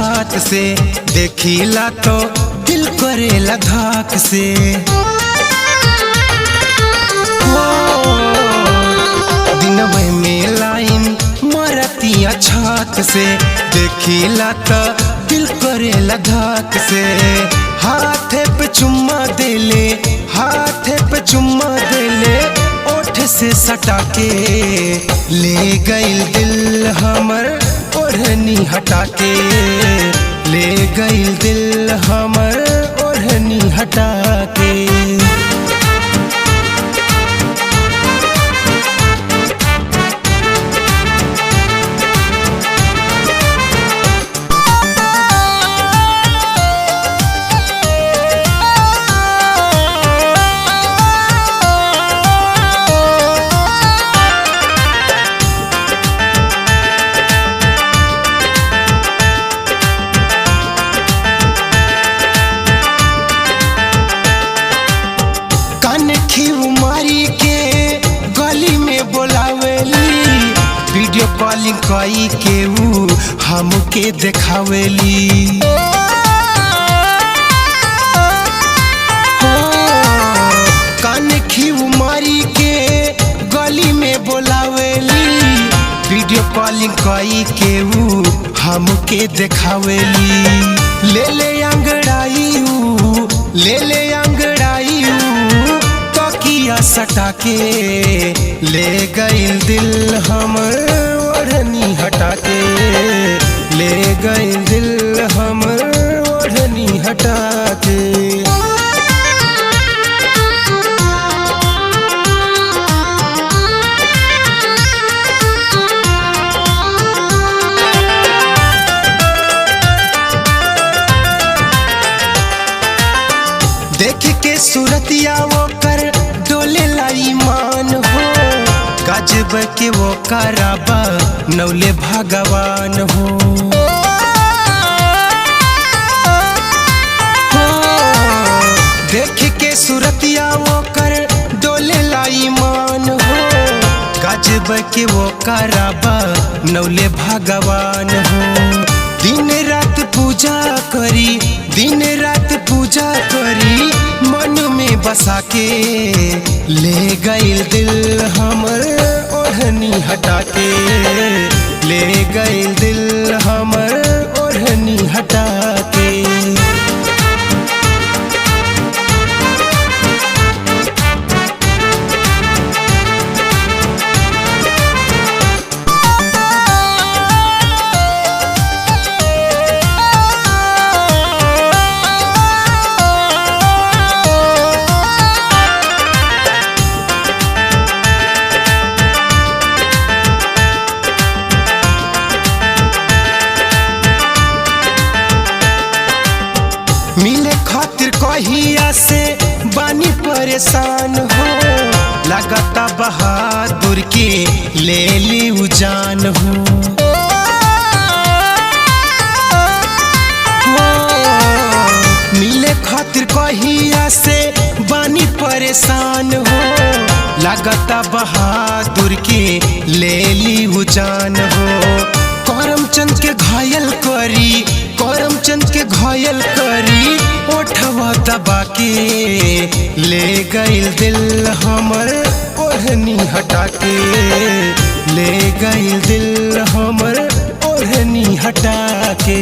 छात से, देखिला तो दिल करेला धाक से। दिनवे में लाइन मरतिया छात से, देखिला तो दिल करेला धाक से। हाथे पे चुम्मा देले, हाथे पे चुम्मा देले, ओठ से सटा के ले गइल दिल हमर ओढ़नी हटा के, ले गइल दिल हमर ओढ़नी हटा के। मारी के गली में बोलावेली, वीडियो कॉलिंग कई के ऊ हमके देखावेली। कान खीव मारी के गली में बोलावेली, वीडियो कॉलिंग कई के ऊ हमके देखावेली। ले ले अंगड़ाई ऊ, ले ले अंगड़ाई ऊ, सटा के ले गइल दिल हमर ओढ़नी हटा के, ले गइल दिल हमर ओढ़नी हटा के। देख के सूरतिया वो कर डोले ईमान हो, गजब के वो कराबा नौले भगवान हो। देख के सूरतिया वो कर डोले ईमान हो, गजब के वो कराबा नौले भगवान हो। दिन रात पूजा करी, दिन रात पूजा करी, मन में बसा के ले गइल दिल हमर ओढ़नी हटा के, ले गइल दिल हमर ओढ़नी हटा के। मिले खातिर कहिया से बानी परेशान हो, लगता बहादुर के ले ली जान हो। मिले खातिर कहिया से बानी परेशान हो, लगता बहादुर के ले ली जान हो। करमचंद के घायल करी, करमचंद के घायल करी, ओठवा दबा के ले गइल दिल हमर ओढ़नी हटा के, ले गइल दिल हमर ओढ़नी हटा के।